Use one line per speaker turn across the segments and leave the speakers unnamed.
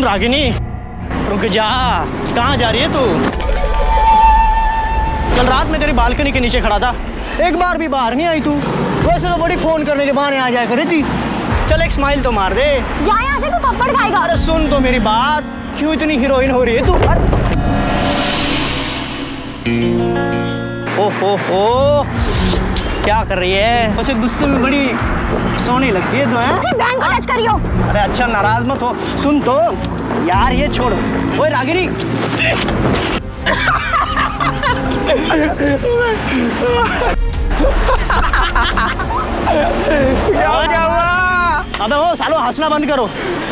रागिनी रुक जा, कहाँ जा रही है तू? कल रात में तेरी बालकनी के नीचे खड़ा था, एक बार भी बाहर नहीं आई तू। वैसे तो बड़ी फोन करने के बहाने आ जाया करे थी। चल एक स्माइल तो मार दे।
जा यहाँ से, तू थप्पड़ खाएगा।
अरे सुन तो मेरी बात, क्यों इतनी हीरोइन हो रही है तू? ओहो क्या कर रही है? वैसे गुस्से में बड़ी सोहनी लगती है तो है।
अरे बहन को टच करियो।
अरे अच्छा नाराज मत हो। सुन तो यार, ये छोड़। ओए रागिनी
क्या हुआ?
अबे ओ सालो, हंसना बंद करो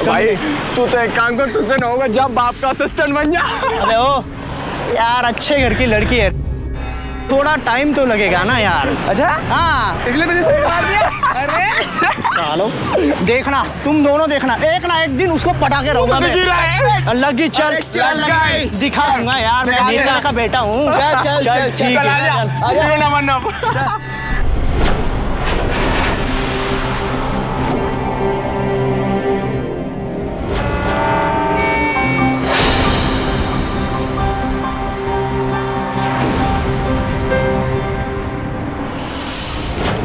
भाई तू तो एक काम कर, तुझसे ना होगा, जब बाप का असिस्टेंट बन जा।
अबे ओ यार, अच्छे घर की लड़की है, थोड़ा टाइम तो लगेगा ना यार।
अच्छा
हाँ,
इसलिए तुझे सही मार दिया। अरे
चलो देखना, तुम दोनों देखना, एक ना एक दिन उसको पटाके रहूंगा मैं। लगी चल दिखाऊंगा यार, मैं नीला का बेटा हूँ।
चल
ठीक है।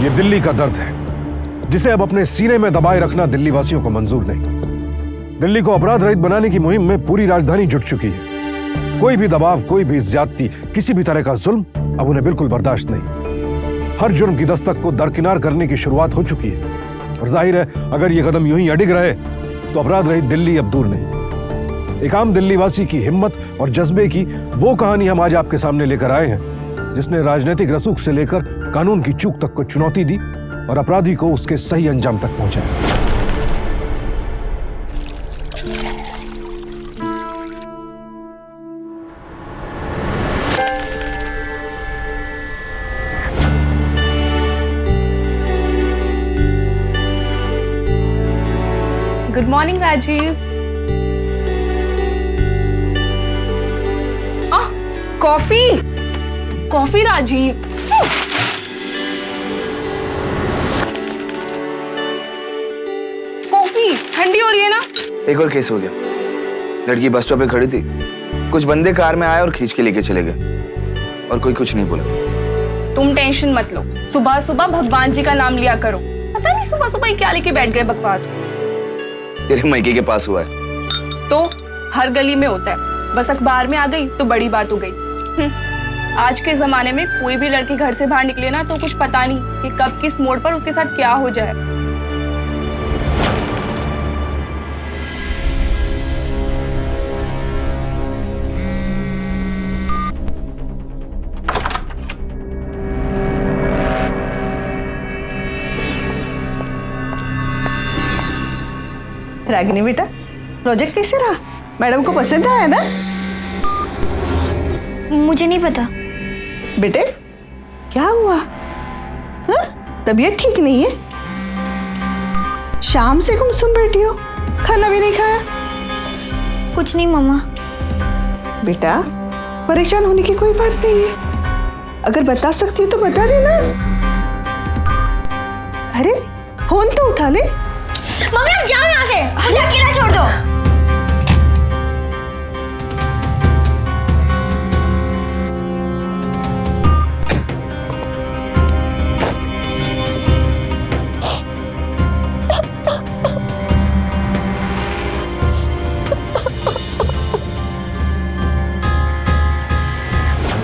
ये दिल्ली का दर्द है, जिसे अब अपने सीने में दबाए रखना दिल्ली वासियों को मंजूर नहीं। दिल्ली को अपराध रहित बनाने की मुहिम में पूरी राजधानी जुट चुकी है। कोई भी दबाव, कोई भी ज्यादती, किसी भी तरह का जुल्म अब उन्हें बिल्कुल बर्दाश्त नहीं। हर जुर्म की दस्तक को दरकिनार करने की शुरुआत हो चुकी है और जाहिर है, अगर ये कदम यूं ही अडिग रहे तो अपराध रहित दिल्ली अब दूर नहीं। एक आम दिल्ली वासी की हिम्मत और जज्बे की वो कहानी हम आज आपके सामने लेकर आए हैं, जिसने राजनीतिक रसूख से लेकर कानून की चूक तक को चुनौती दी और अपराधी को उसके सही अंजाम तक पहुंचाया।
Good morning Rajeev. Coffee coffee Rajeev. Coffee ठंडी हो रही है ना।
एक और केस हो गया। लड़की बस स्टॉप पे खड़ी थी, कुछ बंदे कार में आए और खींच के लेके चले गए और कोई कुछ नहीं बोला।
तुम टेंशन मत लो, सुबह सुबह भगवान जी का नाम लिया करो। पता नहीं सुबह सुबह क्या लेके बैठ गए बकवास।
तेरे मायके के पास हुआ है
तो हर गली में होता है, बस अखबार में आ गई तो बड़ी बात हो गई। आज के जमाने में कोई भी लड़की घर से बाहर निकले ना तो कुछ पता नहीं कि कब किस मोड़ पर उसके साथ क्या हो जाए।
रागिनी बेटा, प्रोजेक्ट कैसे रहा? मैडम को पसंद आया ना?
मुझे नहीं पता।
बेटे क्या हुआ? हाँ? तबीयत ठीक नहीं है? शाम से गुमसुम बैठी हो, खाना भी नहीं खाया?
कुछ नहीं मम्मा।
बेटा परेशान होने की कोई बात नहीं है, अगर बता सकती हो तो बता देना। अरे फोन तो उठा ले।
मम्मी आप जाओ यहाँ से, मुझे अकेला छोड़ दो।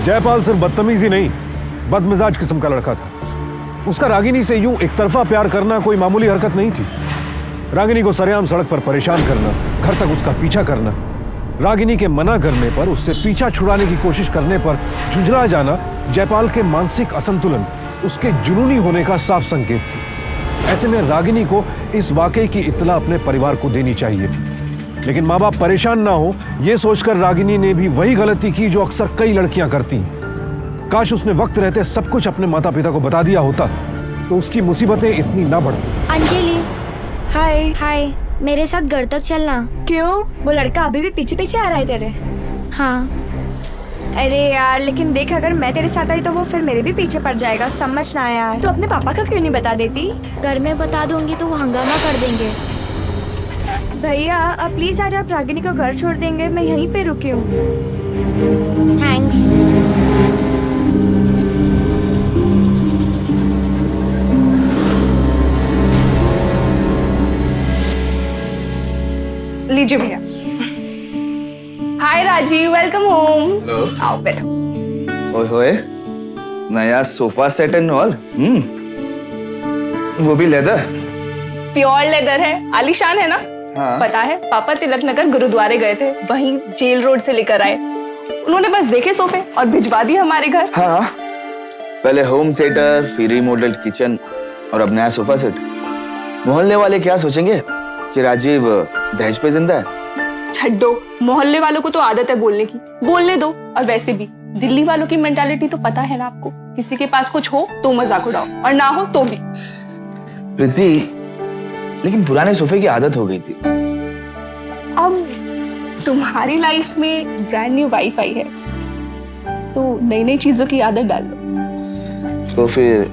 जयपाल सिर्फ बदतमीजी नहीं, बदमिजाज किस्म का लड़का था। उसका रागिनी से यूं एक तरफा प्यार करना कोई मामूली हरकत नहीं थी। रागिनी को सरेआम सड़क पर परेशान करना, घर तक उसका पीछा करना, रागिनी के मना करने पर उससे पीछा छुड़ाने की कोशिश करने पर झुंझला जाना जयपाल के मानसिक असंतुलन, उसके जुनूनी होने का साफ संकेत थी। ऐसे में रागिनी को इस वाकये की इत्तला अपने परिवार को देनी चाहिए थी, लेकिन माँ बाप परेशान ना हो ये सोचकर रागिनी ने भी वही गलती की जो अक्सर कई लड़कियां करती। काश उसने वक्त रहते सब कुछ अपने माता पिता को बता दिया होता तो उसकी मुसीबतें इतनी ना बढ़ती।
अंजलि
हाय।
हाय, मेरे साथ घर तक चलना।
क्यों? वो लड़का अभी भी पीछे पीछे आ रहा है तेरे?
हाँ।
अरे यार लेकिन देख, अगर मैं तेरे साथ आई तो वो फिर मेरे भी पीछे पड़ जाएगा, समझना यार। तो अपने पापा का क्यों नहीं बता देती?
घर में बता दूंगी तो वो हंगामा कर देंगे।
भैया अब प्लीज आज आप रागिनी को घर छोड़ देंगे, मैं यहीं पे रुकी हूँ।
थैंक्स।
लीजिए भैया। हाय राजीव, वेलकम होम। आओ बैठो।
ओए होए, नया सोफा सेट एंड ऑल। वो भी लेदर।
प्योर लेदर है, आलीशान है ना।
हाँ।
पता है पापा तिलक नगर गुरुद्वारे गए थे, वहीं जेल रोड से लेकर आए। उन्होंने बस देखे सोफे और भिजवा दिए हमारे घर।
हाँ, पहले होम थिएटर, फिर रिमॉडल्ड किचन और अब नया सोफा सेट। मोहल्ले वाले क्या सोचेंगे कि राजीव दहेज पे जिंदा है।
छड्डो, मोहल्ले वालों को तो आदत है बोलने की, बोलने दो। और वैसे भी दिल्ली वालों की मेंटालिटी तो पता है ना आपको, किसी के पास कुछ हो तो मजाक उड़ाओ और ना हो तो भी।
प्रीति, लेकिन पुराने सोफे की आदत हो गई थी।
अब तुम्हारी लाइफ में ब्रांड न्यू वाईफाई है तो नई नई चीजों की आदत डाल लो।
तो फिर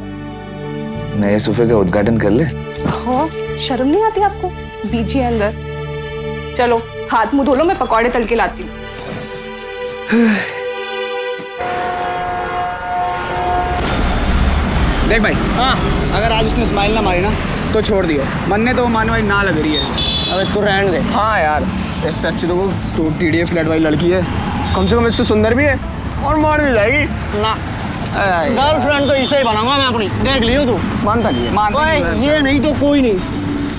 नए सोफे का उद्घाटन कर ले।
हाँ, शर्म नहीं आती आपको? बीजिए अंदर। चलो हाथ मुंह धो लो, मैं पकौड़े तल के लाती हूँ।
देख भाई, हाँ, अगर आज उसने स्माइल ना मारी ना तो छोड़ दियो, मनने तो मानो भाई ना लग रही है।
अबे तू रहने दे।
हाँ यार, इससे अच्छी तो वो TDA फ्लैट वाली लड़की है, कम से कम इससे सुंदर भी है और मान भी जाएगी
ना। गर्लफ्रेंड तो इसे ही बनाऊंगा मैं अपनी, देख लियो तू।
मानता नहीं है, मानता नहीं है।
ये नहीं तो कोई नहीं।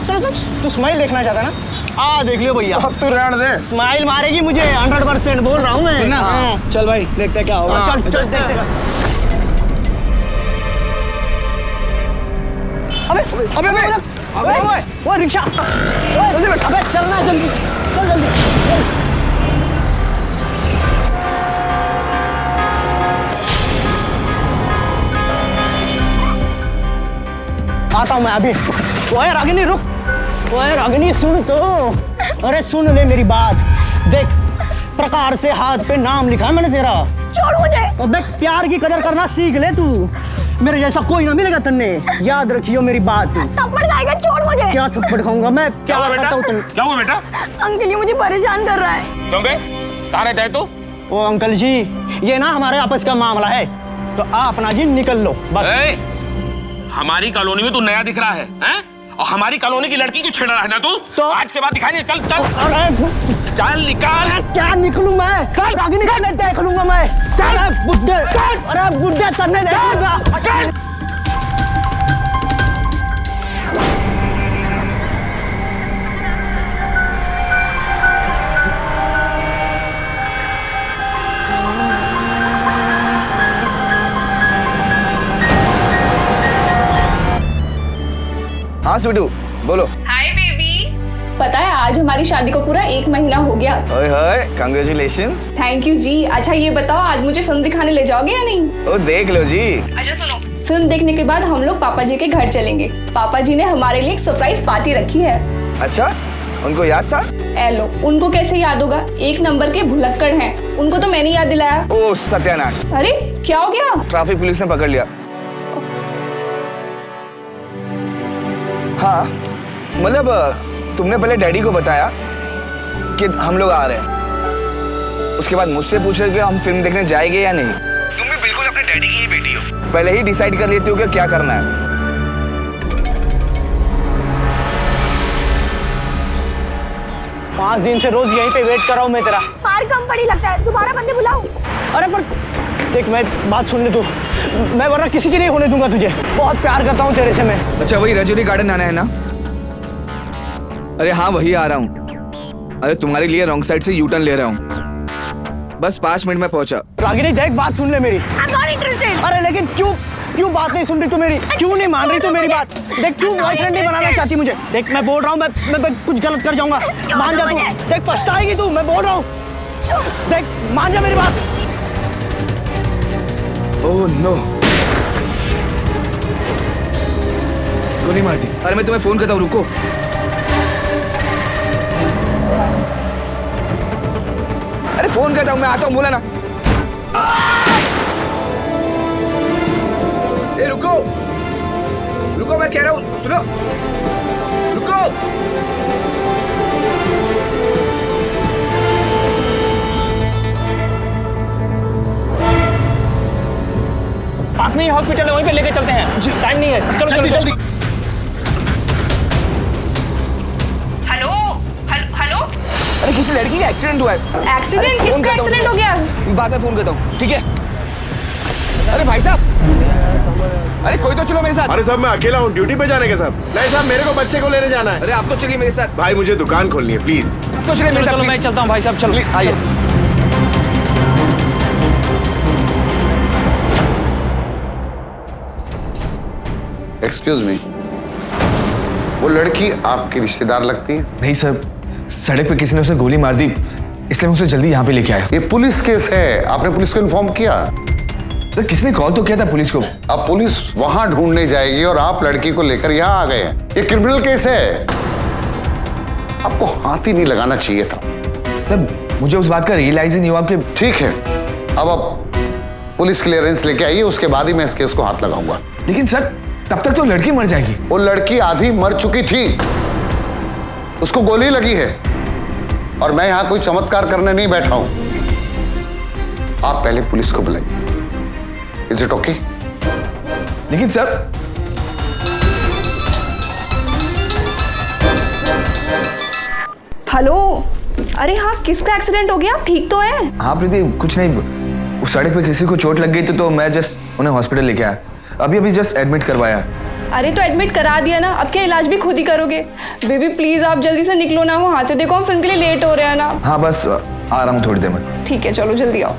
चल तू स्माइल देखना चाहता ना, आ देख लियो भैया।
अब तू रहने दे।
स्माइल मारेगी मुझे 100% बोल रहा हूँ मैं।
ना,
हाँ।
चल भाई देखते क्या होगा।
चल चल देखते। अबे अबे अबे वो रिक्शा, जल्दी बैठ। अबे चलना जल्दी, चल जल्दी। आता हूँ मैं अभी। ओए रागिनी रुक, ओए रागिनी सुन तो। अरे सुन ले मेरी बात, देख प्रकार से हाथ पे नाम लिखा है मैंने तेरा।
छोड़ मुझे।
अबे प्यार की कदर करना सीख ले तू, मेरे जैसा कोई ना मिलेगा तन्ने, याद रखियो मेरी बात।
थप्पड़ खाएगा, छोड़ मुझे।
क्या थप्पड़ खाऊंगा मैं, क्या करता हूँ तुम?
क्या हुआ बेटा?
अंकल ये मुझे परेशान कर रहा है।
क्यों बे? कहाँ रहता है तू?
ओ अंकल जी, ये ना हमारे आपस का मामला है, तो आप ना जी निकल लो बस।
हमारी कॉलोनी में तू नया दिख रहा है, हैं? और हमारी कॉलोनी की लड़की को छेड़ रहा है ना तू?
तो
आज के बाद दिखाई नहीं। चल चल
अरे
चल निकाल।
क्या निकलूं मैं? रागिनी का देख लूंगा मैं। अरे बुड्ढे, अरे बुड्ढे तन्ने देखूंगा।
हाँ स्वीटू, बोलो।
Hi baby. पता है आज हमारी शादी को पूरा 1 महीना हो गया।
ओए होए, कांग्रेचुलेशंस।
थैंक यू जी। अच्छा ये बताओ आज मुझे फिल्म दिखाने ले जाओगे या नहीं?
ओ देख लो जी।
अच्छा सुनो, फिल्म देखने के बाद हम लोग पापा जी के घर चलेंगे। पापा जी ने हमारे लिए एक सरप्राइज पार्टी रखी है।
अच्छा, उनको याद था?
एलो, उनको कैसे याद होगा, 1 नंबर के भुलक्कड़ हैं। उनको तो मैंने याद दिलाया।
ओ सत्यानाश।
अरे क्या हो गया?
ट्रैफिक पुलिस ने पकड़ लिया। हाँ, मतलब तुमने पहले डैडी को बताया कि हम लोग आ रहे हैं, उसके बाद मुझसे पूछ रहे कि हम फिल्म देखने जाएंगे या नहीं। तुम भी बिल्कुल अपने डैडी की ही बेटी हो, पहले ही डिसाइड कर लेती हो कि क्या करना है।
5 दिन से रोज यहीं पे वेट कर रहा हूँ मैं तेरा।
मार कम पड़ी लगता है, दोबारा बंदे बुलाओ।
अरे पर देख, मैं बात सुन ले तू, मैं वरना किसी की नहीं होने दूंगा तुझे। बहुत प्यार करता हूँ तेरे से मैं।
अच्छा वही रजौरी गार्डन आना है ना? अरे हाँ वही आ रहा हूँ। अरे तुम्हारे लिए रॉन्ग साइड से यू टर्न ले रहा हूँ, बस 5 मिनट में पहुंचा।
रागिनी देख बात सुन ले मेरी।
I'm not interested।
अरे लेकिन क्यों बात नहीं सुन रही तू मेरी? क्यों नहीं मान रही तू मेरी बात? देख क्यों बॉयफ्रेंड नहीं बनाना चाहती मुझे? देख मैं बोल रहा हूँ, मैं कुछ गलत कर जाऊंगा, मान जा तू। देख पछताएगी तू, मैं बोल रहा हूँ। देख मान जा मेरी बात।
ओह नो, गोली मार दी। अरे मैं तुम्हें फोन करता हूँ, रुको। अरे फोन करता हूँ, मैं आता हूँ, बोला ना। ए रुको रुको, मैं कह रहा हूँ, सुनो, रुको।
पास में ही हॉस्पिटल है, वहीं पे लेके चलते हैं। टाइम नहीं है, चलो चलो जल्दी।
हेलो हेलो,
अरे किसी लड़की का एक्सीडेंट हुआ है।
एक्सीडेंट? किसका एक्सीडेंट हो गया?
बाद में फोन करता हूँ, ठीक है? अरे भाई साहब, अरे कोई तो चलो मेरे साथ।
अरे साहब मैं अकेला हूँ, ड्यूटी पे जाने के साहब। नहीं साहब, मेरे को बच्चे को लेने जाना है।
अरे आप तो चलिए मेरे साथ।
भाई मुझे दुकान खोलनी है, प्लीज।
तो चलिए मेरे साथ।
चलो मैं चलता हूँ भाई साहब, चलो
आइए।
एक्सक्यूज मी, वो लड़की आपकी रिश्तेदार लगती है?
नहीं सर, सड़क पे किसी ने उसे गोली मार दी, इसलिए मैं उसे जल्दी यहाँ पे लेके आया।
ये पुलिस केस है, आपने पुलिस को इन्फॉर्म किया?
सर किसने कॉल तो किया था पुलिस को।
अब पुलिस वहां ढूंढने जाएगी और आप लड़की को लेकर यहाँ आ गए। ये क्रिमिनल केस है, आपको हाथ ही नहीं लगाना चाहिए था।
सर मुझे उस बात का रियलाइज ही नहीं हुआ कि।
ठीक है, अब पुलिस क्लियरेंस लेके आइए, उसके बाद ही मैं इस केस को हाथ लगाऊंगा।
लेकिन सर तब तक तो लड़की मर जाएगी।
वो लड़की आधी मर चुकी थी, उसको गोली लगी है, और मैं यहां कोई चमत्कार करने नहीं बैठा हूं। आप पहले पुलिस को बुलाइए। Is it okay?
लेकिन सर।
हेलो, अरे हाँ, किसका एक्सीडेंट हो गया? ठीक तो है?
हाँ प्रीति, कुछ नहीं, उस सड़क पे किसी को चोट लग गई थी तो मैं जस्ट उन्हें हॉस्पिटल लेके आया। अभी जस्ट एडमिट करवाया।
अरे तो एडमिट करा दिया ना, अब क्या इलाज भी खुद ही करोगे? बेबी प्लीज आप जल्दी से निकलो ना वहाँ से, देखो हम फिल्म के लिए लेट हो रहे हैं ना।
हाँ बस आ रहा हूँ थोड़ी देर में।
ठीक है चलो जल्दी आओ।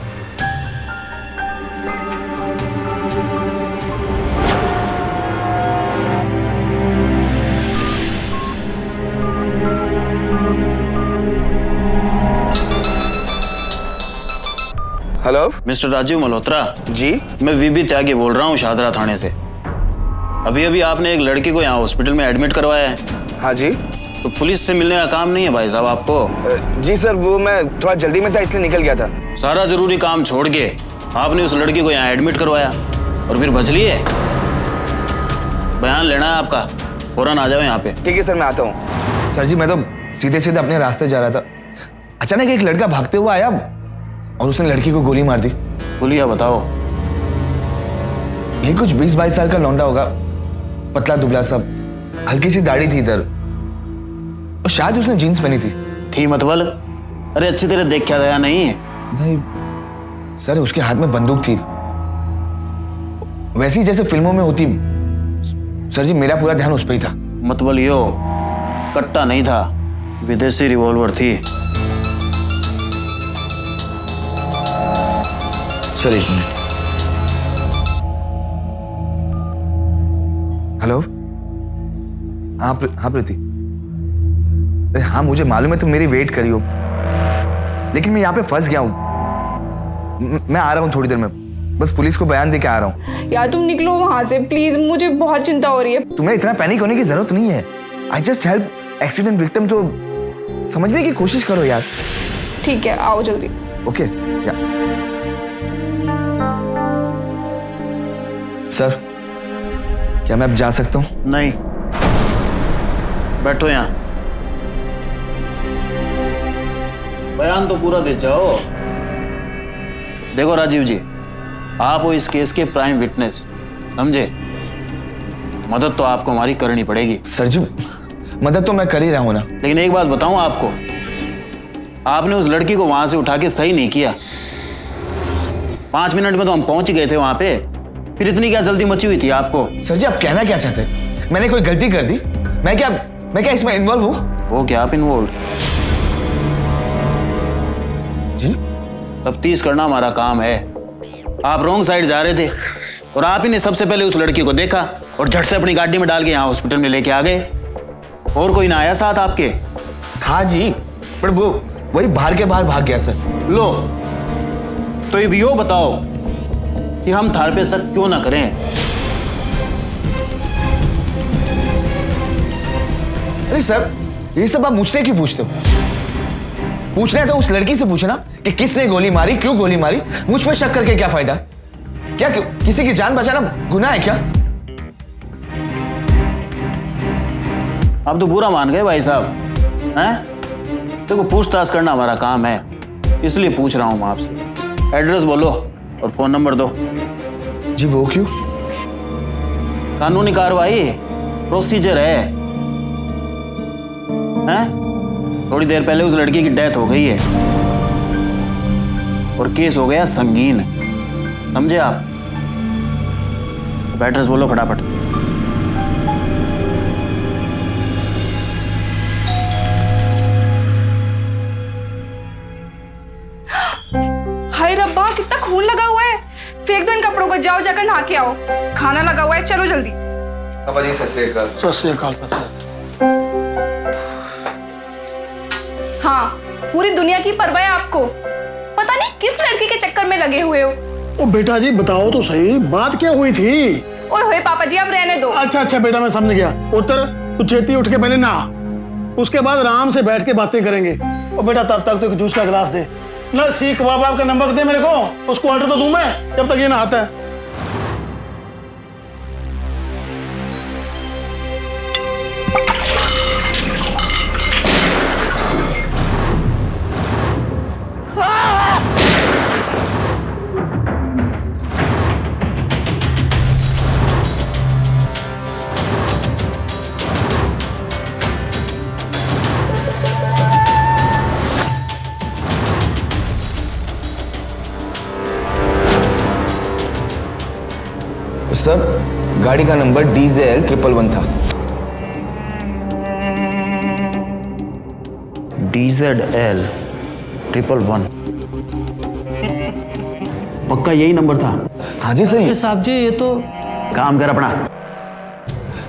हेलो
मिस्टर राजीव मल्होत्रा
जी,
मैं वीबी त्यागी बोल रहा हूँ शाहदरा थाने से। अभी आपने एक लड़की को यहाँ हॉस्पिटल में एडमिट करवाया है।
हाँ जी।
तो पुलिस से मिलने का काम नहीं है भाई साहब आपको?
जी सर, वो मैं थोड़ा जल्दी में था इसलिए निकल गया था।
सारा जरूरी काम छोड़ के आपने उस लड़की को यहाँ एडमिट करवाया और फिर बच लिए। बयान लेना है आपका, फौरन आ जाओ यहाँ पे।
ठीक है सर, मैं आता हूँ। सर जी मैं तो सीधे सीधे अपने रास्ते जा रहा था, अचानक एक लड़का भागते हुआ आया और उसने लड़की को गोली मार दी।
बोलिए बताओ।
ये कुछ 20-22 साल का लौंडा होगा, पतला दुबला सा, हल्की सी दाढ़ी थी इधर, और शायद उसने जीन्स पहनी थी
मतबल? अरे अच्छी तरह देख क्या गया नहीं?
नहीं सर, उसके हाथ में बंदूक थी, वैसी जैसे फिल्मों में होती। सर जी मेरा पूरा ध्यान उस पर ही था।
मतबल यो कट्टा नहीं था, विदेशी रिवॉल्वर थी।
सर एक मिनट। हेलो, हाँ प्रीति। अरे हाँ मुझे मालूम है तुम मेरी वेट करी हो, लेकिन मैं यहाँ पे फंस गया हूँ। मैं आ रहा हूँ थोड़ी देर में, बस पुलिस को बयान दे के आ रहा हूँ।
यार तुम निकलो वहाँ से प्लीज, मुझे बहुत चिंता हो रही है।
तुम्हें इतना पैनिक होने की जरूरत नहीं है। I just help accident victim, तो समझने की कोशिश करो यार।
ठीक है आओ जल्दी।
ओके या सर, क्या मैं अब जा सकता हूँ?
नहीं, बैठो यहाँ, बयान तो पूरा दे जाओ। देखो राजीव जी, आप हो इस केस के प्राइम विटनेस, समझे? मदद तो आपको हमारी करनी पड़ेगी।
सर जी मदद तो मैं कर ही रहा हूँ ना।
लेकिन एक बात बताऊं आपको, आपने उस लड़की को वहां से उठा के सही नहीं किया। 5 मिनट में तो हम पहुंच गए थे वहां पे, फिर इतनी क्या जल्दी मची हुई थी आपको?
सर जी आप कहना क्या चाहते हैं? मैंने कोई गलती कर दी? मैं क्या इसमें इन्वॉल्व हूँ?
वो क्या आप इन्वॉल्व?
जी
तफ्तीश करना हमारा काम है। आप रॉन्ग साइड जा रहे थे और आप ही ने सबसे पहले उस लड़की को देखा और झट से अपनी गाड़ी में डाल के यहाँ हॉस्पिटल में लेके आ गए। और कोई ना आया साथ आपके?
हाँ जी, पर वो वही बाहर के बाहर भाग गया सर।
लो तो ये भी यो बताओ कि हम थार पे शक क्यों ना करें?
अरे सर, ये सब आप मुझसे क्यों पूछते हो? पूछना है तो उस लड़की से पूछना कि किसने गोली मारी, क्यों गोली मारी। मुझ पे शक करके क्या फायदा? क्या किसी की जान बचाना गुनाह है क्या?
आप तो बुरा मान गए भाई साहब, हैं? देखो पूछताछ करना हमारा काम है, इसलिए पूछ रहा हूं मैं आपसे। एड्रेस बोलो और फोन नंबर दो।
जी वो क्यों?
कानूनी कार्रवाई, प्रोसीजर है। हैं? थोड़ी देर पहले उस लड़की की डेथ हो गई है और केस हो गया संगीन, समझे आप? एड्रेस बोलो फटाफट।
हाय रब्बा, कितना खून लगा हुआ है। फेंक दो इन कपड़ों को, जाओ जाकर नहा के आओ। खाना लगा हुआ है, चलो जल्दी।
पापा जी सत श्री अकाल।
हाँ, पूरी दुनिया की परवाह है आपको। पता नहीं किस लड़की के चक्कर में लगे हुए हो।
ओ बेटा जी बताओ तो सही, बात क्या हुई थी?
ओए होए पापा जी, अब रहने दो।
अच्छा बेटा, मैं समझ गया। उतर, तू छेती उठ के पहले नहा, उसके बाद आराम से बैठ के बातें करेंगे। ओ बेटा तब तक तो एक जूस का गिलास दे ना, सीख बाप का नंबर दे मेरे को, उसको ऑर्डर तो दूं मैं जब तक ये नहाता है।
सर, गाड़ी का नंबर DZL111 था।
DZL111 पक्का यही नंबर था?
हाँ जी सर।
साहब जी ये तो काम कर अपना।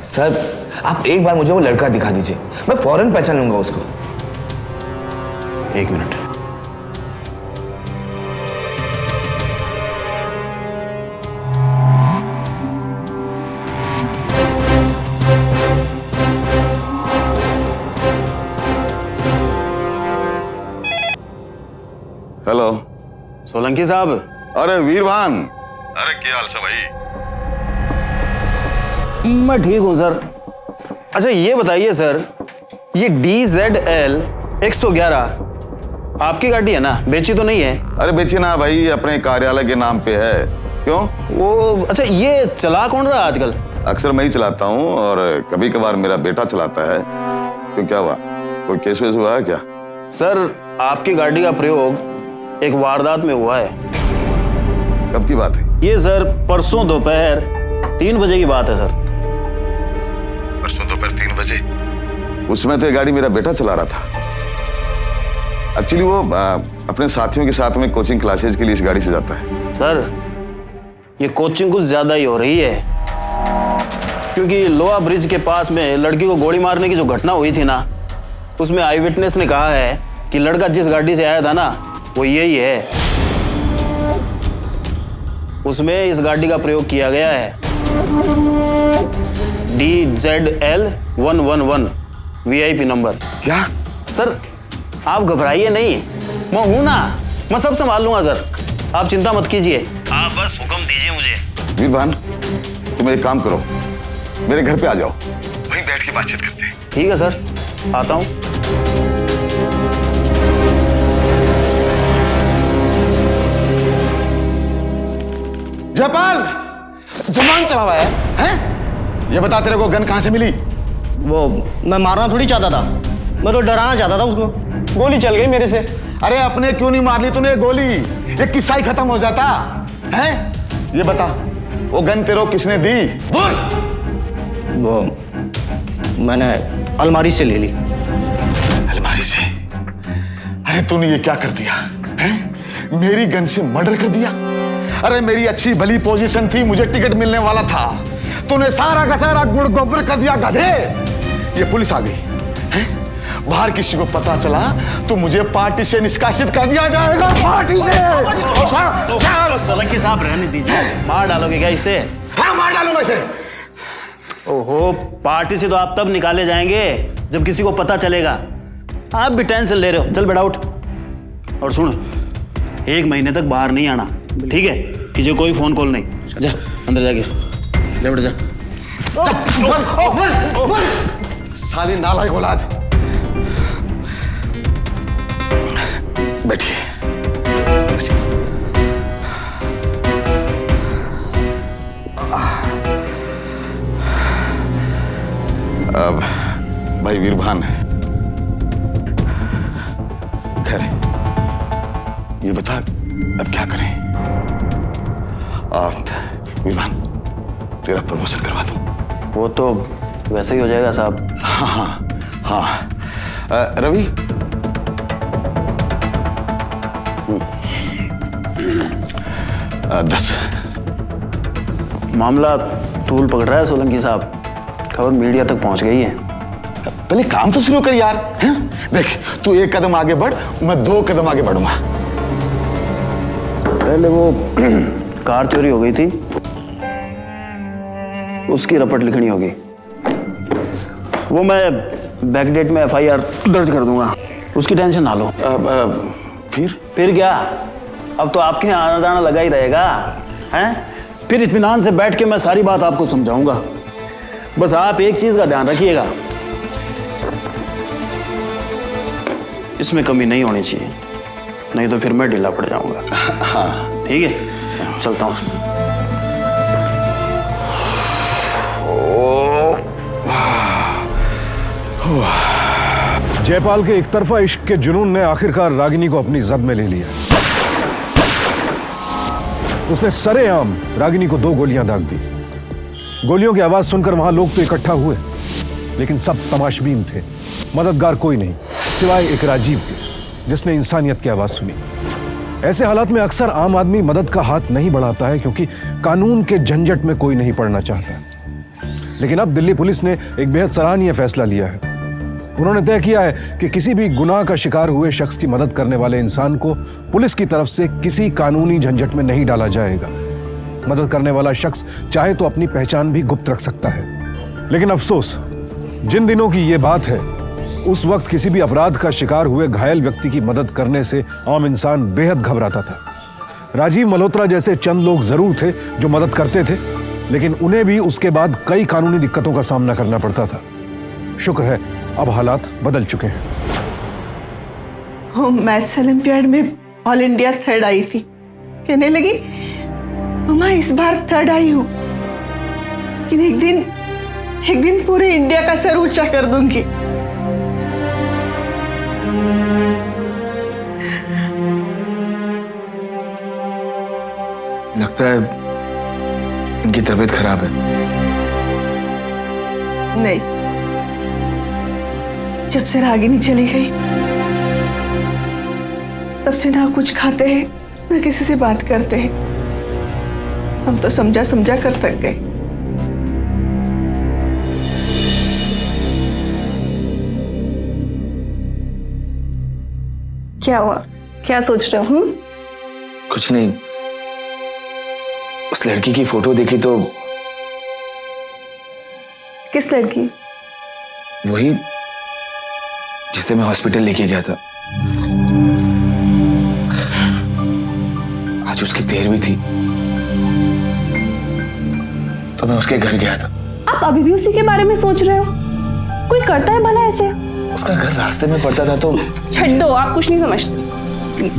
सर आप एक बार मुझे वो लड़का दिखा दीजिए, मैं फौरन पहचान लूंगा उसको।
एक मिनट।
हेलो
सोलंकी साहब।
अरे वीरभान, अरे क्या हाल है भाई?
मैं ठीक हूँ सर। अच्छा ये बताइए सर, ये DZL111 आपकी गाड़ी है ना? बेची तो नहीं है?
अरे बेची ना भाई, अपने कार्यालय के नाम पे है। क्यों?
वो अच्छा, ये चला कौन रहा आजकल?
अक्सर मैं ही चलाता हूँ और कभी कभार मेरा बेटा चलाता है। क्यों, क्या हुआ? कोई केस वेस हुआ है क्या?
सर आपकी गाड़ी का प्रयोग एक वारदात में हुआ है।
कब की बात है
ये सर? परसों दोपहर 3 बजे की बात है सर।
परसों दोपहर 3 बजे? उसमें तो ये गाड़ी मेरा बेटा चला रहा था। एक्चुअली वो अपने साथियों के साथ में कोचिंग क्लासेज के लिए इस गाड़ी से जाता है।
सर ये कोचिंग कुछ ज्यादा ही हो रही है, क्योंकि लोहा ब्रिज के पास में लड़की को गोली मारने की जो घटना हुई थी ना, उसमें आई विटनेस ने कहा है कि लड़का जिस गाड़ी से आया था ना वो यही है। उसमें इस गाड़ी का प्रयोग किया गया है। DZL111 VIP number.
क्या?
सर आप घबराइए नहीं, मैं हूं ना, मैं सब संभाल लूंगा सर, आप चिंता मत कीजिए। आप बस हुक्म दीजिए मुझे।
वीरभान, तुम एक काम करो, मेरे घर पे आ जाओ, वहीं बैठ के बातचीत करते हैं।
ठीक है सर, आता हूं।
जयपाल, जमान चढ़ा हुआ है, हैं? ये बता तेरे को गन कहां से मिली?
वो मैं मारना थोड़ी चाहता था, मैं तो डराना चाहता था उसको। गोली चल गई मेरे से।
अरे अपने क्यों नहीं मार ली तूने गोली? ये किस्सा ही खत्म हो जाता है। ये बता, वो गन तेरे को किसने दी? बोल।
वो मैंने अलमारी से ले ली।
अलमारी से? अरे तूने ये क्या कर दिया है? मेरी गन से मर्डर कर दिया। अरे मेरी अच्छी भली पोजीशन थी, मुझे टिकट मिलने वाला था, तूने सारा का सारा गुड़ गोबर कर दिया गधे। ये पुलिस आ गई है, बाहर किसी को पता चला तो मुझे पार्टी से निष्कासित कर दिया जाएगा। पार्टी से।
सोलंकी साहब रहने दीजिए, मार डालोगे क्या इसे?
हाँ मार डालूंगा इसे।
ओहो, पार्टी से तो आप तब निकाले जाएंगे जब किसी को पता चलेगा। आप भी टेंशन ले रहे हो, चल बेटा उठ। और सुन, 1 महीने तक बाहर नहीं आना, ठीक है? किसी कोई फोन कॉल नहीं। जा अंदर जाके जा बेटा जा।
साली नालायक औलाद। बैठिए। भाई वीरभान, खैर ये बता अब क्या करें? वीरभान, तेरा प्रमोशन करवा दूं?
वो तो वैसे ही हो जाएगा साहब।
हाँ हाँ हाँ। रवि, दस।
मामला तूल पकड़ रहा है सोलंकी साहब, खबर मीडिया तक पहुंच गई है।
पहले काम तो शुरू कर यार। हैं? देख, तू 1 कदम आगे बढ़, मैं 2 कदम आगे बढ़ूंगा।
पहले वो कार चोरी हो गई थी, उसकी रपट लिखनी होगी। वो मैं बैकडेट में FIR दर्ज कर दूंगा, उसकी टेंशन ना लो। फिर क्या, अब तो आपके यहाँ आना जाना लगा ही रहेगा, हैं? फिर इत्मीनान से बैठ के मैं सारी बात आपको समझाऊंगा। बस आप एक चीज का ध्यान रखिएगा, इसमें कमी नहीं होनी चाहिए, नहीं तो फिर मैं ढीला पड़ जाऊंगा।
हाँ
ठीक है, चलता हूँ।
जयपाल के एक तरफा इश्क के जुनून ने आखिरकार रागिनी को अपनी जद में ले लिया। उसने सरेआम रागिनी को 2 गोलियां दाग दी। गोलियों की आवाज सुनकर वहां लोग तो इकट्ठा हुए, लेकिन सब तमाशबीन थे, मददगार कोई नहीं सिवाय एक राजीव के, जिसने इंसानियत की आवाज सुनी। ऐसे हालात में अक्सर आम आदमी मदद का हाथ नहीं बढ़ाता है, क्योंकि कानून के झंझट में कोई नहीं पड़ना चाहता। लेकिन अब दिल्ली पुलिस ने एक बेहद सराहनीय फैसला लिया है। उन्होंने तय किया है कि किसी भी गुनाह का शिकार हुए शख्स की मदद करने वाले इंसान को पुलिस की तरफ से किसी कानूनी झंझट में नहीं डाला जाएगा। मदद करने वाला शख्स चाहे तो अपनी पहचान भी गुप्त रख सकता है। लेकिन अफसोस, जिन दिनों की ये बात है, उस वक्त किसी भी अपराध का शिकार हुए घायल व्यक्ति की मदद करने से आम इंसान बेहद घबराता था। राजीव मल्होत्रा जैसे चंद लोग जरूर थे जो मदद करते थे, लेकिन उन्हें भी उसके बाद कई कानूनी दिक्कतों का सामना करना पड़ता था। शुक्र है अब हालात बदल चुके हैं।
वो मैथ्स ओलंपियाड में ऑल इंडिया 3rd आई थी, कहने लगी मम्मा इस बार 3rd आई हूं, लेकिन एक दिन पूरे इंडिया का सर ऊंचा कर दूंगी।
लगता है इनकी तबीयत खराब है।
नहीं, जब से रागिनी चली गई तब से ना कुछ खाते हैं ना किसी से बात करते हैं। हम तो समझा समझा कर थक गए।
क्या हुआ, क्या सोच रहे हो?
कुछ नहीं, उस लड़की की फोटो देखी तो।
किस लड़की?
वही जिसे मैं हॉस्पिटल लेके गया था। आज उसकी 13वीं थी, तो मैं उसके घर गया था।
आप अभी भी उसी के बारे में सोच रहे हो? कोई करता है भला ऐसे?
उसका घर रास्ते में पड़ता था तो।
छड्डो, आप कुछ नहीं समझते, प्लीज।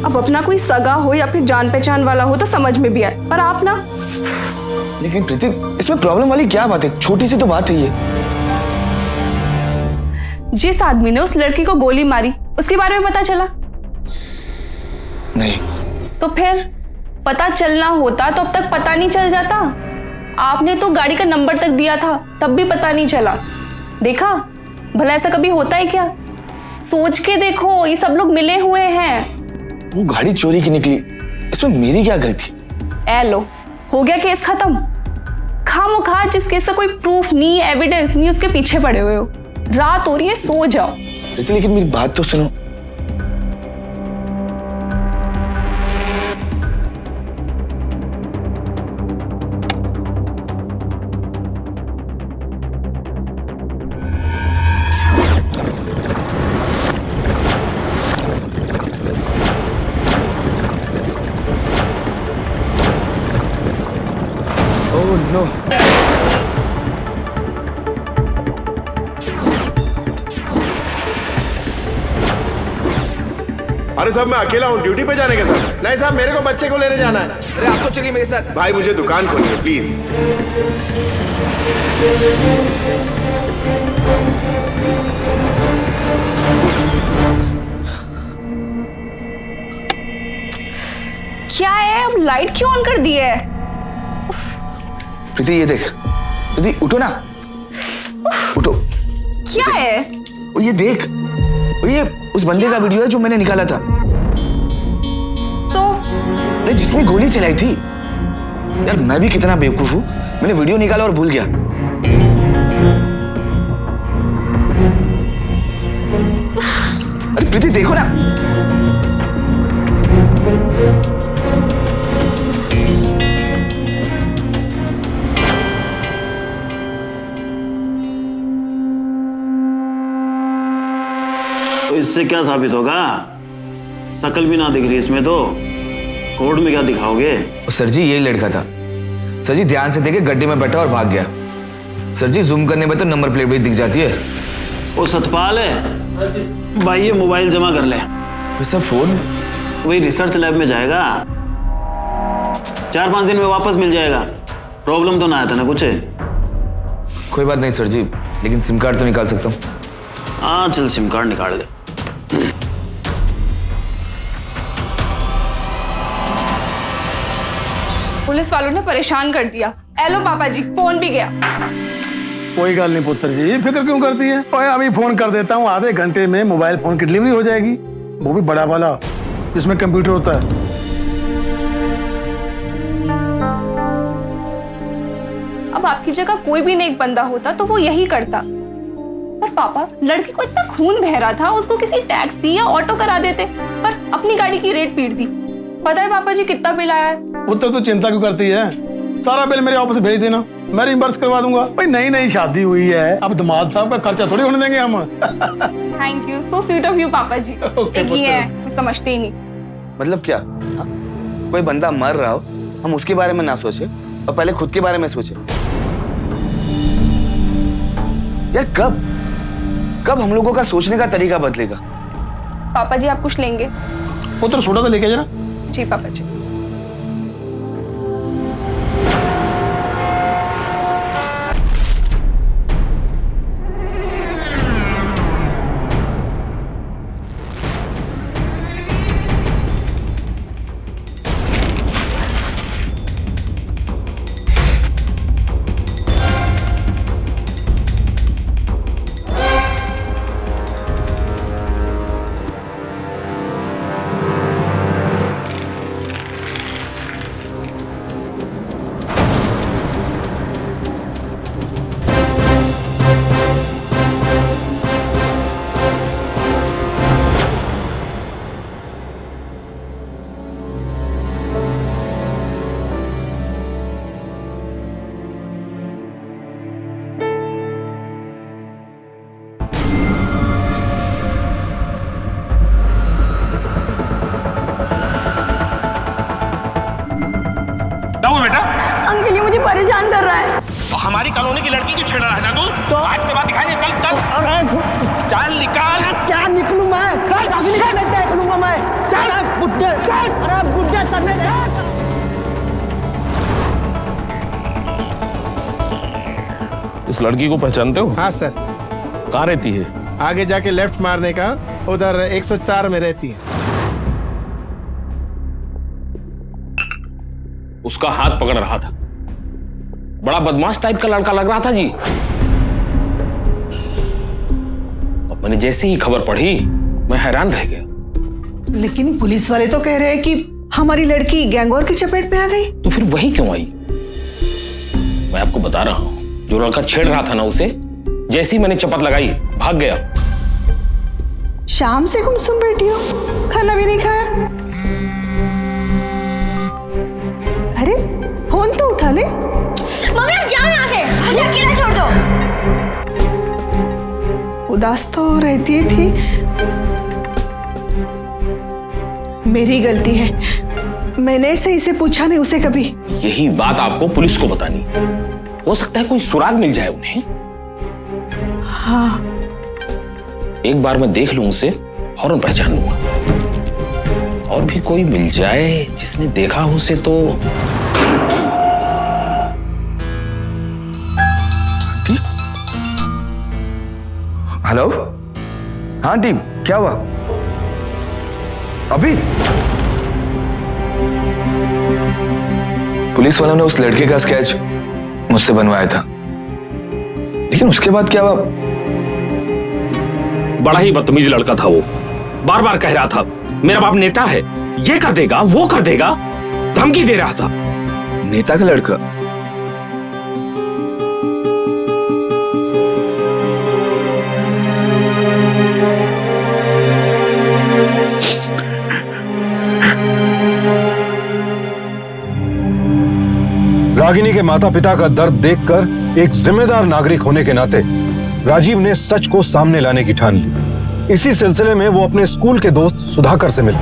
अब अपना कोई सगा हो या फिर जान पहचान वाला हो तो समझ में भी आए, पर आप ना।
लेकिन प्रीति, इसमें प्रॉब्लम वाली क्या बात है? छोटी सी तो बात है ये।
जिस आदमी ने उस लड़की को गोली मारी उसके बारे में पता चला?
नहीं।
तो फिर पता चलना होता तो अब तक पता नहीं चल जाता। आपने तो गाड़ी का नंबर तक दिया था, तब भी पता नहीं चला। देखा, भला ऐसा कभी होता है क्या? सोच के देखो, ये सब लोग मिले हुए हैं।
वो गाड़ी चोरी की निकली, इसमें मेरी क्या गलती?
ए लो, हो गया केस खत्म। खामोखा जिस केस का कोई प्रूफ नहीं, एविडेंस नहीं, उसके पीछे पड़े हुए हो। रात हो रही है, सो जाओ।
लेकिन मेरी बात तो सुनो। Oh no.
अरे साहब मैं अकेला हूँ ड्यूटी पे जाने के साथ। नहीं साहब मेरे को बच्चे को लेने जाना है।
अरे आप तो चलिए मेरे साथ।
भाई मुझे दुकान खोलिए प्लीज।
क्या है, अब लाइट क्यों ऑन कर दी है?
प्रीति ये देख, प्रीति उठो ना, उठो।
क्या है?
वो ये देख, वो ये उस बंदे का वीडियो है जो मैंने निकाला था।
तो
अरे जिसने गोली चलाई थी। यार मैं भी कितना बेवकूफ हूँ, मैंने वीडियो निकाला और भूल गया। अरे प्रीति देखो ना।
तो इससे क्या साबित होगा? शकल भी ना दिख रही इसमें तो, कोर्ट में क्या दिखाओगे?
सर जी यही लड़का था। सर जी ध्यान से देखे, गड्ढे में बैठा और भाग गया। सर जी जूम करने में तो नंबर प्लेट भी दिख जाती है।
वो सतपाल है भाई, ये मोबाइल जमा कर ले।
सर फोन
वही रिसर्च लैब में जाएगा, 4-5 दिन में वापस मिल जाएगा। प्रॉब्लम तो ना आया था ना कुछ?
कोई बात नहीं सर जी, लेकिन सिम कार्ड तो निकाल सकता हूँ।
हाँ चल सिम कार्ड निकाल दे।
पुलिस वालों ने परेशान कर दिया। एलो पापा जी, फोन भी गया।
कोई गल नहीं पुत्र जी, फिक्र क्यों करती है? ओए अभी फोन कर देता हूँ, आधे घंटे में मोबाइल फोन की डिलीवरी हो जाएगी, वो भी बड़ा वाला जिसमें कंप्यूटर होता है।
अब आपकी जगह कोई भी नेक बंदा होता तो वो यही करता। पर पापा, लड़की को इतना खून बह रहा था, उसको किसी टैक्सी या ऑटो करा देते, पर अपनी गाड़ी की रेट पीट दी। पता है पापा जी कितना बिल आया है?
पुत्र तो चिंता क्यों करती है? सारा बिल मेरे ऑफिस भेज देना, मैं रिम्बर्स करवा दूंगा। भाई नई नई शादी हुई है, अब दामाद साहब का खर्चा थोड़ी होने देंगे हम।
Thank you, so sweet of you पापा जी। एक ही है, कुछ समझते ही नहीं।
मतलब क्या? कोई बंदा मर रहा हो, हम उसके बारे में ना सोचे और पहले खुद के बारे में सोचे। यार कब हम लोगों का सोचने का तरीका बदलेगा?
पापा जी आप कुछ लेंगे?
पुत्र सोडा तो लेके जरा।
जी पापा जी।
बेटा
अंकल ये मुझे परेशान कर रहा है।
हमारी कॉलोनी की लड़की को छेड़ रहा है ना तू? तो आज के बाद दिखाई नहीं, चल निकाल।
क्या निकलूं मैं? निकलूंगा मैं। अरे बुड्ढे करने दे।
इस लड़की को पहचानते हो?
हाँ सर।
कहाँ रहती है?
आगे जाके लेफ्ट मारने का, उधर 104 में रहती है।
उसका हाथ पकड़ रहा था, बड़ा बदमाश टाइप का लड़का लग रहा था जी। अब मैंने जैसे ही खबर पढ़ी मैं हैरान रह गया।
लेकिन पुलिस वाले तो कह रहे हैं कि हमारी लड़की गैंगवॉर की चपेट में आ गई।
तो फिर वही क्यों आई? मैं आपको बता रहा हूं, जो लड़का छेड़ रहा था ना, उसे जैसे ही मैंने चपत लगाई भाग गया।
शाम से गुमसुम बैठी हो, खाना भी नहीं खाया? अरे फोन तो उठा ले।
मम्मी आप जाओ यहाँ से, मुझे अकेला छोड़ दो।
उदास तो रहती थी, मेरी गलती है, मैंने सही से पूछा नहीं उसे कभी।
यही बात आपको पुलिस को बतानी, हो सकता है कोई सुराग मिल जाए उन्हें।
हाँ
एक बार मैं देख लूं उसे, फौरन पहचान लूंगा। और भी कोई मिल जाए जिसने देखा हो उसे तो।
हेलो, हाँ आंटी, क्या हुआ? अभी पुलिस वालों ने उस लड़के का स्केच मुझसे बनवाया था, लेकिन उसके बाद क्या हुआ?
बड़ा ही बदतमीज लड़का था वो। बार बार कह रहा था मेरा बाप नेता है, ये कर देगा वो कर देगा, धमकी दे रहा था।
नेता का लड़का?
रागिनी के माता पिता का दर्द देखकर एक जिम्मेदार नागरिक होने के नाते राजीव ने सच को सामने लाने की ठान ली। इसी सिलसिले में वो अपने स्कूल के दोस्त सुधाकर से मिले।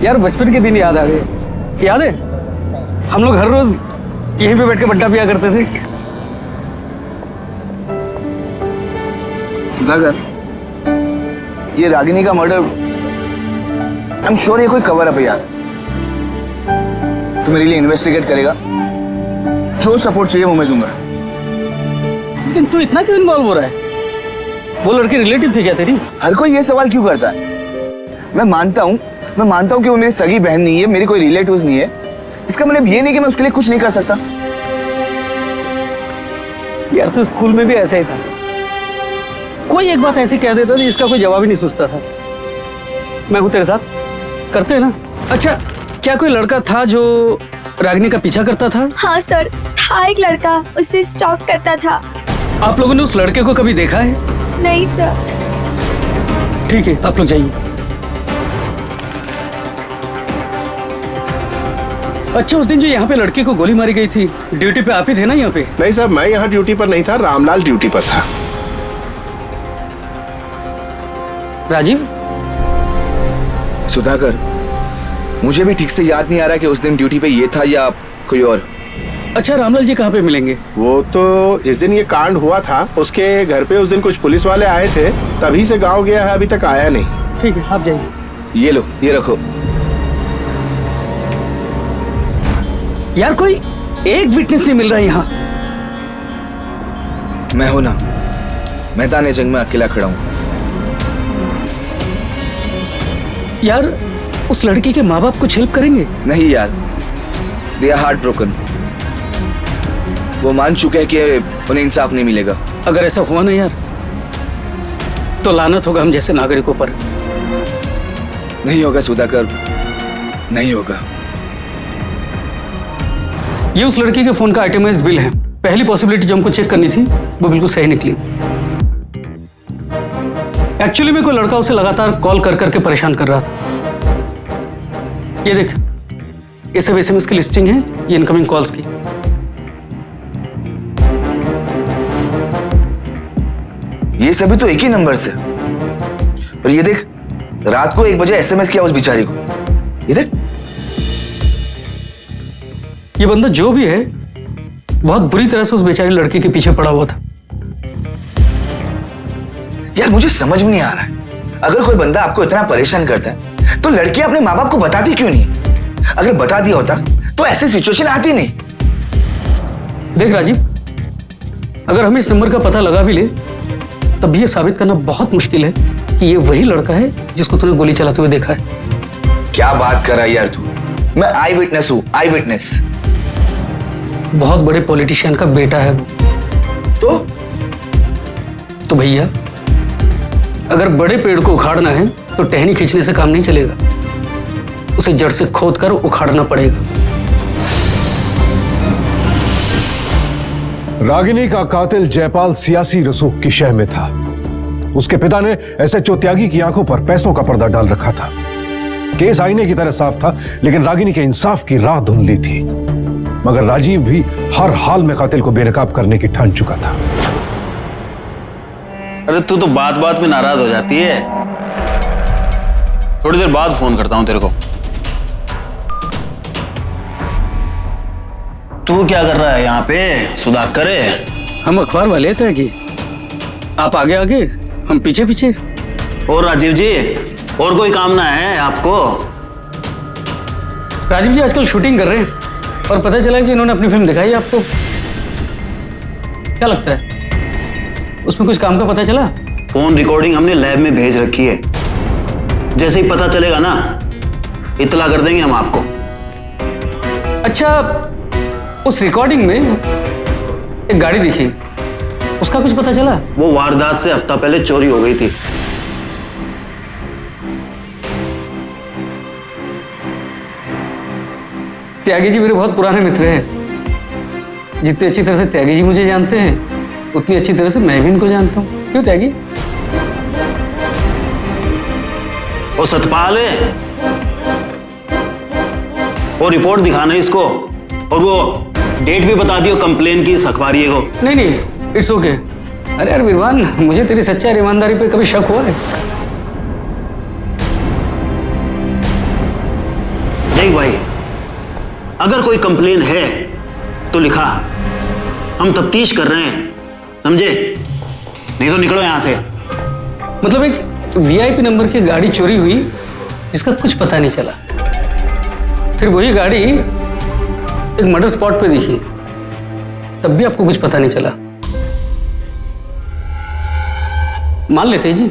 यार बचपन के दिन याद आ गए। याद है हम लोग हर रोज यहीं पे बैठ के बट्टा पिया करते थे।
सुधाकर, ये रागिनी का मर्डर, आई एम श्योर ये कोई कवर अप है यार। तू मेरे लिए इन्वेस्टिगेट करेगा, जो सपोर्ट चाहिए वो मैं दूंगा।
लेकिन तू इतना क्यों इन्वॉल्व हो रहा है? वो लड़की रिलेटिव थी क्या तेरी?
हर कोई ये सवाल क्यों करता है? मैं मानता हूँ कि वो मेरी सगी बहन नहीं है, मेरी कोई रिलेटिव नहीं है। इसका मतलब ये नहीं कि मैं उसके लिए कुछ नहीं कर सकता।
यार तू स्कूल में भी ऐसा ही था, कोई एक बात ऐसी कह देता था इसका कोई जवाब ही नहीं सोचता था। मैं हूं तेरे साथ, करते हैं ना? अच्छा, क्या कोई लड़का था जो रागिनी का पीछा करता था?
हाँ सर, था एक लड़का, उसे स्टॉक करता था।
आप लोगों ने उस लड़के को कभी देखा है?
नहीं सर।
ठीक है, आप लोग जाइए। अच्छा, उस दिन जो यहाँ पे लड़की को गोली मारी गई थी, ड्यूटी पे आप ही थे ना यहाँ पे?
नहीं साहब, मैं यहाँ ड्यूटी पर नहीं था, रामलाल ड्यूटी पर था।
राजीव?
सुधाकर, मुझे भी ठीक से याद नहीं आ रहा कि उस दिन ड्यूटी पे ये था या कोई और।
अच्छा, रामलाल जी कहाँ पे मिलेंगे?
वो तो जिस दिन ये कांड हुआ था उसके घर पे उस दिन कुछ पुलिस वाले आए थे, तभी से गांव गया है, अभी तक आया नहीं।
ठीक है, आप जाइए।
ये लो, ये रखो।
यार कोई एक विटनेस नहीं मिल रहा है यहाँ।
मैं हूं ना, मैदान जंग में अकेला खड़ा हूं।
यार उस लड़की के माँ बाप कुछ हेल्प करेंगे?
नहीं यार, दे आर हार्ट ब्रोकन। वो मान चुके हैं कि उन्हें इंसाफ नहीं मिलेगा।
अगर ऐसा हुआ ना यार, तो लानत होगा हम जैसे नागरिकों पर।
नहीं होगा सुधाकर, नहीं होगा।
ये उस लड़की के फोन का आइटमाइज्ड बिल है। पहली पॉसिबिलिटी जो हमको चेक करनी थी वो बिल्कुल सही निकली। एक्चुअली में कोई लड़का उसे लगातार कॉल कर करके परेशान कर रहा था। ये देख, ये सब एसएमएस की लिस्टिंग है, ये इनकमिंग कॉल्स की।
ये सभी तो एक ही नंबर से। और ये देख, रात को 1 बजे एसएमएस किया उस बेचारी को। ये देख,
ये बंदा जो भी है बहुत बुरी तरह से उस बेचारी लड़की के पीछे पड़ा हुआ था।
यार मुझे समझ में नहीं आ रहा है, अगर कोई बंदा आपको इतना परेशान करता है तो लड़की अपने माँ बाप को बताती क्यों नहीं? अगर बता दिया होता तो ऐसी सिचुएशन आती नहीं।
देख राजीव, अगर हम इस नंबर का पता लगा भी ले तब भी ये साबित करना बहुत मुश्किल है कि ये वही लड़का है जिसको तूने गोली चलाते हुए देखा है।
क्या बात कर रहा है यार तू? मैं आई विटनेस हूं, आई विटनेस।
बहुत बड़े पॉलिटिशियन का बेटा है वो। तो भैया, अगर बड़े पेड़ को उखाड़ना है तो टहनी खींचने से काम नहीं चलेगा, उसे जड़ से खोद कर उखाड़ना पड़ेगा।
रागिनी का कातिल जयपाल सियासी रसूख की शह में था। उसके पिता ने एसएचओ त्यागी की आंखों पर पैसों का पर्दा डाल रखा था। केस आईने की तरह साफ था, लेकिन रागिनी के इंसाफ की राह धुंधली थी। मगर राजीव भी हर हाल में कातिल को बेनकाब करने की ठान चुका था।
अरे तू तो बात बात में नाराज हो जाती है। थोड़ी देर बाद फोन करता हूं तेरे को। तू क्या कर रहा है यहाँ पे? सुधाकर है।
हम अखबार वाले थे कि आप आगे आगे हम पीछे पीछे।
और राजीव जी, और कोई काम ना है आपको?
राजीव जी आजकल शूटिंग कर रहे हैं और पता चला कि इन्होंने अपनी फिल्म दिखाई आपको। क्या लगता है उसमें कुछ काम का पता चला?
फोन रिकॉर्डिंग हमने लैब में भेज रखी है, जैसे ही पता चलेगा ना इतला कर देंगे हम आपको।
अच्छा, उस रिकॉर्डिंग में एक गाड़ी दिखी, उसका कुछ पता चला?
वो वारदात से हफ्ता पहले चोरी हो गई थी।
त्यागी जी मेरे बहुत पुराने मित्र हैं। जितनी अच्छी तरह से त्यागी जी मुझे जानते हैं उतनी अच्छी तरह से मैं भी इनको जानता हूँ। क्यों त्यागी?
वो सतपाल है, वो रिपोर्ट दिखाना है इसको, और वो डेट भी बता दियो कंप्लेन की इस अखबारी को।
नहीं नहीं, इट्स ओके। अरे यार विरवान, मुझे तेरी सच्चाई और ईमानदारी पे कभी शक हुआ है?
देख भाई, अगर कोई कंप्लेन है तो लिखा, हम तफ्तीश कर रहे हैं, समझे? नहीं तो निकलो यहां से।
मतलब एक वीआईपी नंबर की गाड़ी चोरी हुई जिसका कुछ पता नहीं चला, फिर वही गाड़ी एक मर्डर स्पॉट पे दिखी, तब भी आपको कुछ पता नहीं चला। मान लेते हैं जी।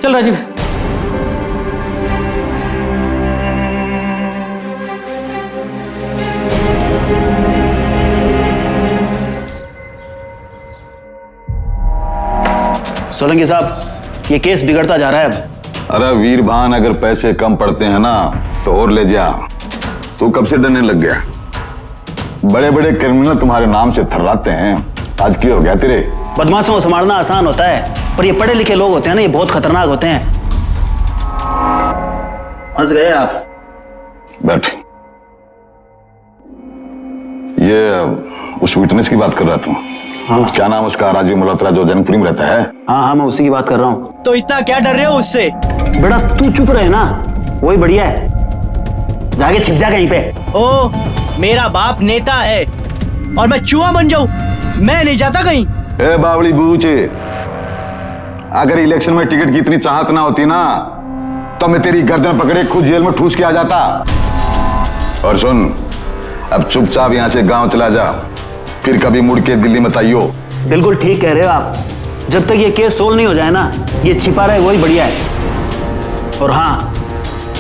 चल राजीव।
सोलंकी साहब, ये केस बिगड़ता जा रहा है अब।
अरे वीरभान, अगर पैसे कम पड़ते हैं ना तो और ले जा। तू कब से डरने लग गया? बड़े बड़े क्रिमिनल तुम्हारे नाम से थर्राते हैं, आज क्या हो गया तेरे?
बदमाशों को संभालना आसान होता है, पर ये पढ़े लिखे लोग होते हैं ना, ये बहुत खतरनाक होते हैं। हंस गए आप?
बैठ। ये उस विटनेस की बात कर रहा तू? हाँ। क्या नाम उसका? राजीव मल्होत्रा, जो जनकपुरी में रहता है।
हाँ हाँ, मैं उसी की बात कर रहा हूँ।
तो इतना क्या डर रहे हो उससे?
बेटा तू चुप रहे ना, वही बढ़िया है। जाके छिप जा कहीं पे।
ओ, मेरा बाप नेता है और मैं चूहा बन जाऊं? मैं नहीं जाता कहीं।
ए बावली बूचे, अगर इलेक्शन में टिकट की इतनी चाहत ना होती ना तो मैं तेरी गर्दन पकड़े खुद जेल में ठूस के आ जाता। और सुन, अब चुपचाप यहां से गांव चला जा, फिर कभी मुड़ के दिल्ली मत आइयो।
बिल्कुल ठीक कह रहे हो आप। जब तक ये केस सोल्व नहीं हो जाए ना, ये छिपा रहे वही बढ़िया है। और हाँ,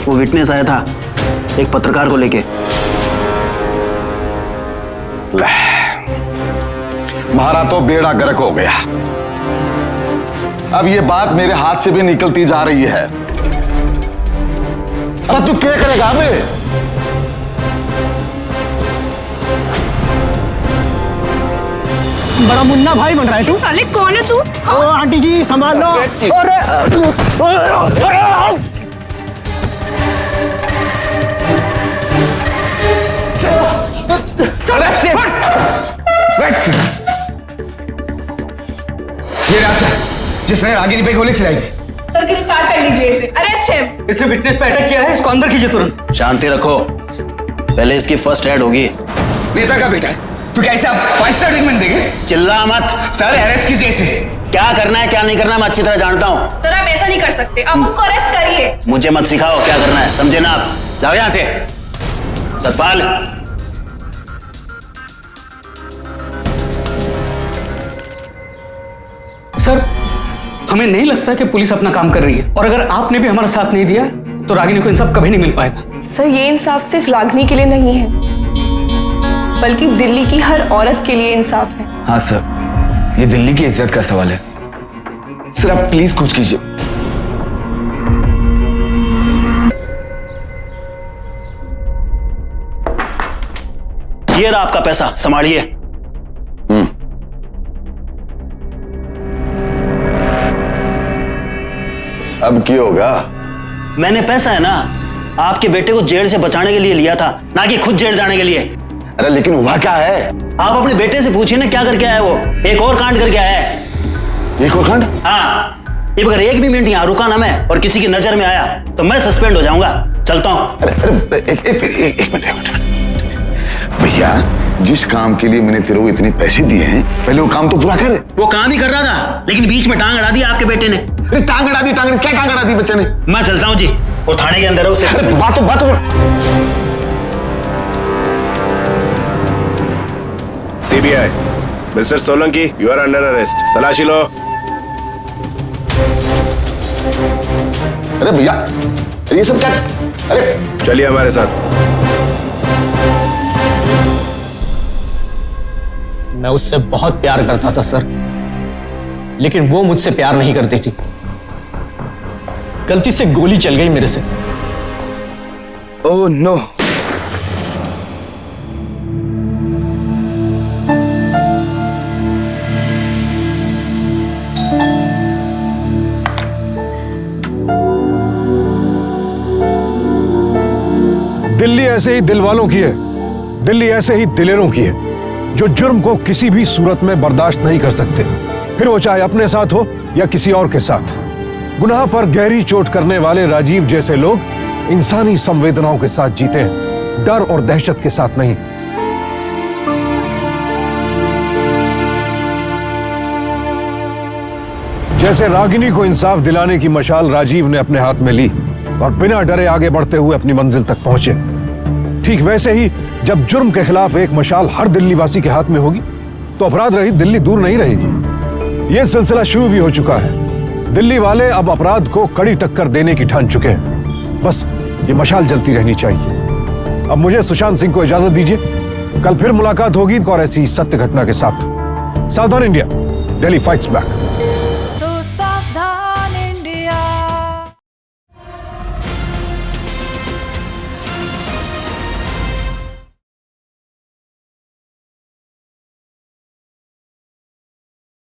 वो विटनेस आया था एक पत्रकार को लेके।
तुम्हारा तो बेड़ा गर्क हो गया। अब ये बात मेरे हाथ से भी निकलती जा रही है। अरे तू क्या करेगा बे?
बड़ा मुन्ना भाई बन रहा है तू।
साले कौन है तू?
ओ आंटी जी संभाल लो।
ये रास्ता जिसने रागिनी पे गोली चलाई थी।
सर गिरफ्तार कर लीजिए इसे, अरेस्ट है।
इसने विटनेस पे अटैक किया है, इसको अंदर कीजिए तुरंत।
शांति रखो, पहले इसकी फर्स्ट एड होगी।
नेता का बेटा है तो कैसे आप 5 स्टार ट्रीटमेंट देंगे?
चिल्ला मत।
सर अरेस्ट कीजिए इसे।
क्या करना है क्या नहीं करना मैं अच्छी तरह जानता हूँ।
सर आप ऐसा नहीं कर सकते, आप उसको अरेस्ट करिए।
मुझे मत सिखाओ क्या करना है, समझे ना आप? जाओ यहाँ से। सतपाल,
सर हमें नहीं लगता कि पुलिस अपना काम कर रही है, और अगर आपने भी हमारा साथ नहीं दिया तो रागिनी को इंसाफ कभी नहीं मिल पाएगा।
सर ये इंसाफ सिर्फ रागिनी के लिए नहीं है, बल्कि दिल्ली की हर औरत के लिए इंसाफ है।
हाँ सर, ये दिल्ली की इज्जत का सवाल है। सर आप प्लीज कुछ कीजिए।
ये रहा आपका पैसा, संभालिए।
अब क्या होगा?
मैंने पैसा है ना आपके बेटे को जेल से बचाने के लिए लिया था, ना कि खुद जेल जाने के लिए।
अरे लेकिन हुआ क्या है?
आप अपने बेटे से पूछिए ना क्या करके आया वो। एक और कांड करके आया है।
एक और कांड?
हाँ, ये अगर एक भी मिनट यहाँ रुका ना मैं और किसी की नजर में आया तो मैं सस्पेंड हो जाऊंगा। चलता हूँ।
अरे एक मिनट भैया, जिस काम के लिए मैंने तेरे को इतने पैसे दिए हैं, पहले वो काम तो पूरा कर।
वो काम ही कर रहा था, लेकिन बीच में टांग अड़ा दिया आपके बेटे ने।
अरे टांग अड़ा दी, क्या टांग अड़ा दी बच्चे ने?
मैं चलता हूँ जी, वो थाने के अंदर है, उससे
अरे बात तो
CBI, mister Solanki, you are under arrest. तलाशी लो।
अरे भैया, ये सब क्या? अरे
चलिए हमारे साथ।
मैं उससे बहुत प्यार करता था सर, लेकिन वो मुझसे प्यार नहीं करती थी। गलती से गोली चल गई मेरे से।
Oh no.
दिल्ली ऐसे ही दिल वालों की है, दिल्ली ऐसे ही दिलेरों की है, जो जुर्म को किसी भी सूरत में बर्दाश्त नहीं कर सकते, फिर वो चाहे अपने साथ हो या किसी और के साथ। गुनाह पर गहरी चोट करने वाले राजीव जैसे लोग इंसानी संवेदनाओं के साथ जीते हैं, डर और दहशत के साथ नहीं। जैसे रागिनी को इंसाफ दिलाने की मशाल राजीव ने अपने हाथ में ली और बिना डरे आगे बढ़ते हुए अपनी मंजिल तक पहुंचे, ठीक वैसे ही जब जुर्म के खिलाफ एक मशाल हर दिल्ली वासी के हाथ में होगी तो अपराध रहित दिल्ली दूर नहीं रहेगी। यह सिलसिला शुरू भी हो चुका है। दिल्ली वाले अब अपराध को कड़ी टक्कर देने की ठान चुके हैं। बस ये मशाल जलती रहनी चाहिए। अब मुझे सुशांत सिंह को इजाजत दीजिए। कल फिर मुलाकात होगी और ऐसी सत्य घटना के साथ। सावधान इंडिया, दिल्ली फाइट्स बैक।